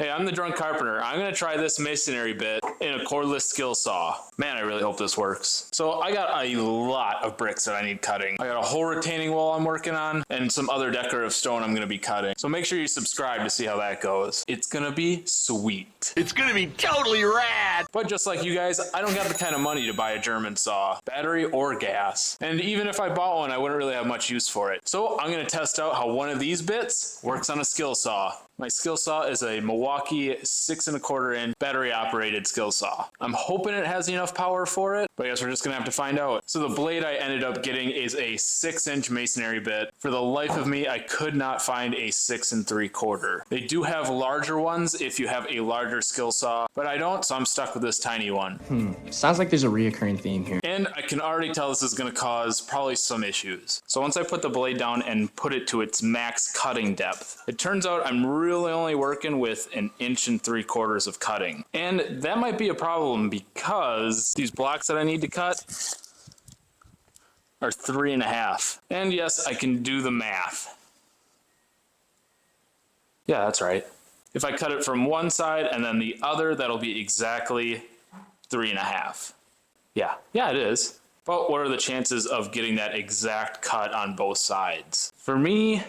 Hey, I'm the Drunk Carpenter. I'm gonna try this masonry bit in a cordless Skil saw. Man, I really hope this works. So I got a lot of bricks that I need cutting. I got a whole retaining wall I'm working on and some other decorative stone I'm gonna be cutting. So make sure you subscribe to see how that goes. It's gonna be sweet. It's gonna be totally rad! But just like you guys, I don't got the kind of money to buy a German saw, battery or gas. And even if I bought one, I wouldn't really have much use for it. So I'm gonna test out how one of these bits works on a Skil saw. My Skil saw is a Milwaukee 6 1/4 inch battery operated Skil saw. I'm hoping it has enough power for it, but I guess we're just gonna have to find out. So the blade I ended up getting is a 6-inch masonry bit. For the life of me, I could not find a 6 3/4. They do have larger ones if you have a larger Skil saw, but I don't, so I'm stuck with this tiny one. Sounds like there's a reoccurring theme here. And I can already tell this is gonna cause probably some issues. So once I put the blade down and put it to its max cutting depth, it turns out I'm really only working with 1 3/4 inches of cutting. And that might be a problem because these blocks that I need to cut are 3.5. And yes, I can do the math. Yeah, that's right. If I cut it from one side and then the other, that'll be exactly 3.5. Yeah, it is. But what are the chances of getting that exact cut on both sides? For me,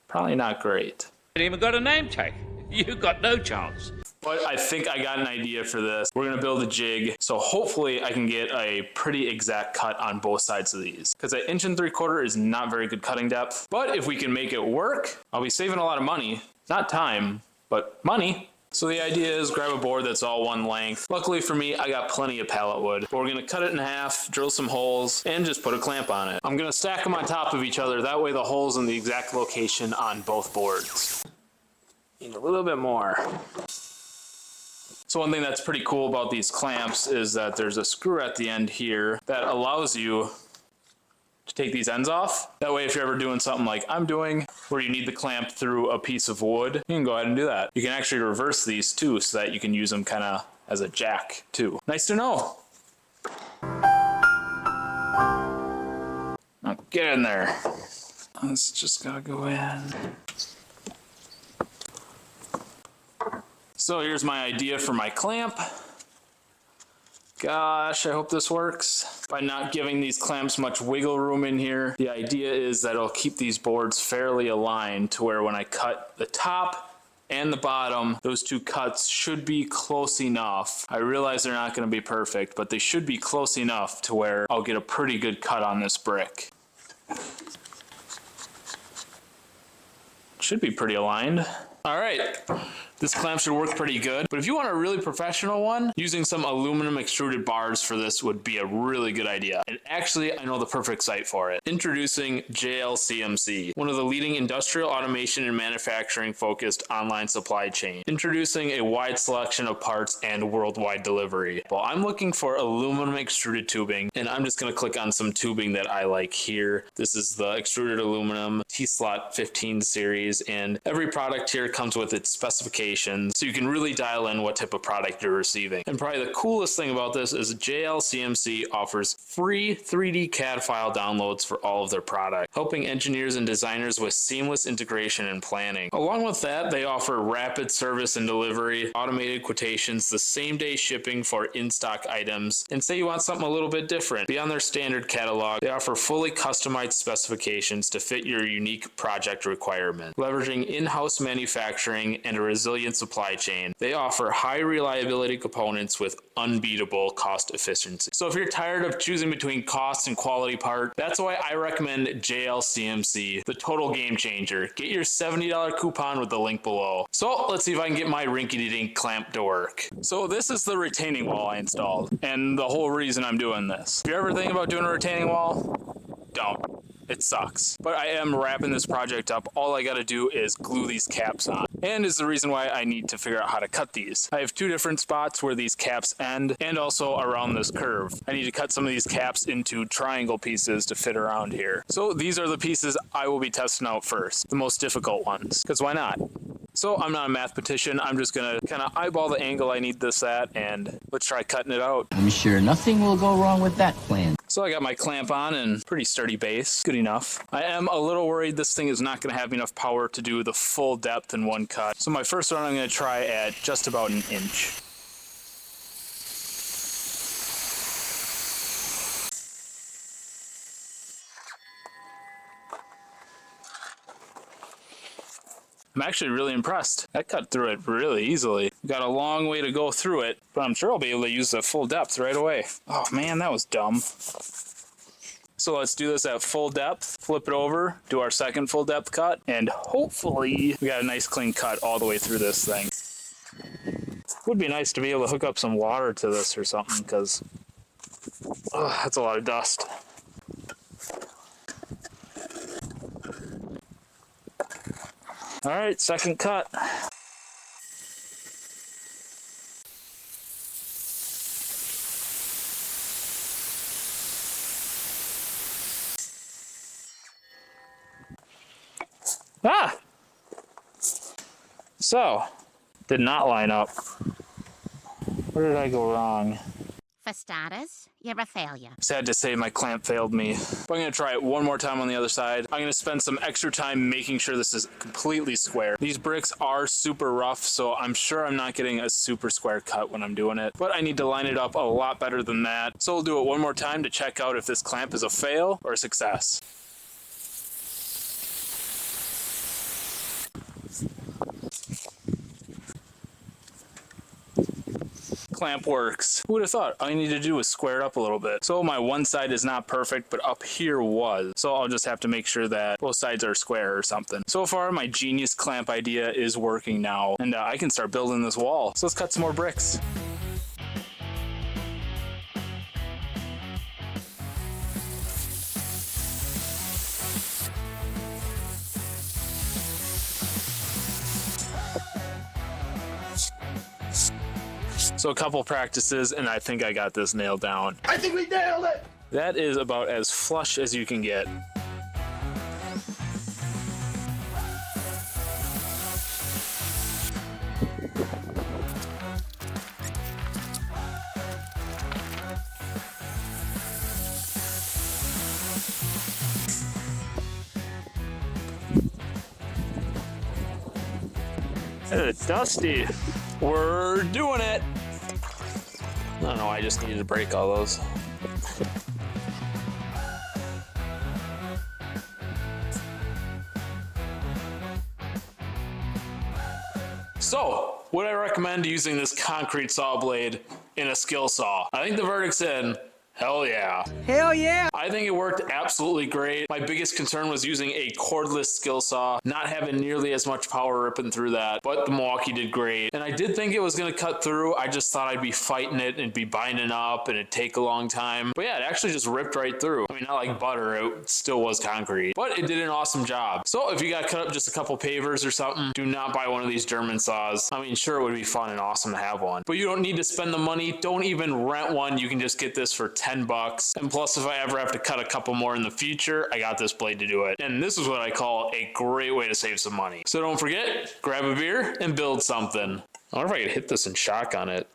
probably not great. You ain't even got a name tag. You got no chance. But I think I got an idea for this. We're gonna build a jig, so hopefully I can get a pretty exact cut on both sides of these. Because an 1 3/4 is not very good cutting depth. But if we can make it work, I'll be saving a lot of money. Not time, but money. So the idea is grab a board that's all one length. Luckily for me, I got plenty of pallet wood. But we're gonna cut it in half, drill some holes, and just put a clamp on it. I'm gonna stack them on top of each other. That way the hole's in the exact location on both boards. Need a little bit more. So one thing that's pretty cool about these clamps is that there's a screw at the end here that allows you to take these ends off. That way if you're ever doing something like I'm doing, where you need the clamp through a piece of wood, you can go ahead and do that. You can actually reverse these too so that you can use them kind of as a jack too. Nice to know. Now get in there. This just gotta go in. So here's my idea for my clamp. Gosh, I hope this works. By not giving these clamps much wiggle room in here, the idea is that it'll keep these boards fairly aligned to where when I cut the top and the bottom, those two cuts should be close enough. I realize they're not gonna be perfect, but they should be close enough to where I'll get a pretty good cut on this brick. Should be pretty aligned. All right. This clamp should work pretty good, but if you want a really professional one, using some aluminum extruded bars for this would be a really good idea. And actually, I know the perfect site for it. Introducing JLCMC, one of the leading industrial automation and manufacturing focused online supply chain. Introducing a wide selection of parts and worldwide delivery. Well, I'm looking for aluminum extruded tubing, and I'm just gonna click on some tubing that I like here. This is the extruded aluminum T-Slot 15 series, and every product here comes with its specifications, so you can really dial in what type of product you're receiving. And probably the coolest thing about this is JLCMC offers free 3D CAD file downloads for all of their products, helping engineers and designers with seamless integration and planning. Along with that, they offer rapid service and delivery, automated quotations, the same day shipping for in-stock items, and say you want something a little bit different. Beyond their standard catalog, they offer fully customized specifications to fit your unique project requirement. Leveraging in-house manufacturing and a resilient supply chain, they offer high reliability components with unbeatable cost efficiency. So if you're tired of choosing between cost and quality part, that's why I recommend JLCMC, the total game changer. Get your $70 coupon with the link below. So let's see if I can get my rinky-dink clamp to work. So this is the retaining wall I installed, and the whole reason I'm doing this. If you're ever thinking about doing a retaining wall, don't. It sucks. But I am wrapping this project up. All I gotta do is glue these caps on. And is the reason why I need to figure out how to cut these. I have two different spots where these caps end, and also around this curve. I need to cut some of these caps into triangle pieces to fit around here. So these are the pieces I will be testing out first. The most difficult ones. Because why not? So I'm not a mathematician. I'm just gonna kind of eyeball the angle I need this at, and let's try cutting it out. I'm sure nothing will go wrong with that plan. So So I got my clamp on and pretty sturdy base. Good enough. I am a little worried this thing is not going to have enough power to do the full depth in one cut. So my first one I'm going to try at just about an inch. I'm actually really impressed. I cut through it really easily. Got a long way to go through it, but I'm sure I'll be able to use the full depth right away. Oh man, that was dumb. So let's do this at full depth, flip it over, do our second full depth cut, and hopefully we got a nice clean cut all the way through this thing. Would be nice to be able to hook up some water to this or something, because that's a lot of dust. All right, second cut. Ah! So, did not line up. Where did I go wrong? For starters, you're a failure. Sad to say my clamp failed me. But I'm going to try it one more time on the other side. I'm going to spend some extra time making sure this is completely square. These bricks are super rough, so I'm sure I'm not getting a super square cut when I'm doing it. But I need to line it up a lot better than that. So we'll do it one more time to check out if this clamp is a fail or a success. Clamp works. Who would have thought? All you need to do is square it up a little bit. So my one side is not perfect, but up here was. So I'll just have to make sure that both sides are square or something. So far, my genius clamp idea is working now, and I can start building this wall. So let's cut some more bricks. So a couple practices and I think I got this nailed down. I think we nailed it! That is about as flush as you can get. It's dusty. We're doing it. I don't know, I just needed to break all those. So, would I recommend using this concrete saw blade in a Skil saw? I think the verdict's in. Hell yeah. Hell yeah! I think it worked absolutely great. My biggest concern was using a cordless Skil saw, not having nearly as much power ripping through that, but the Milwaukee did great. And I did think it was gonna cut through. I just thought I'd be fighting it and be binding up and it'd take a long time. But yeah, it actually just ripped right through. I mean, not like butter, it still was concrete, but it did an awesome job. So if you got cut up just a couple pavers or something, do not buy one of these German saws. I mean, sure, it would be fun and awesome to have one, but you don't need to spend the money. Don't even rent one. You can just get this for 10 bucks. And plus, if I ever have to cut a couple more in the future, I got this blade to do it. And this is what I call a great way to save some money. So don't forget, grab a beer and build something. I wonder if I could hit this and shotgun it.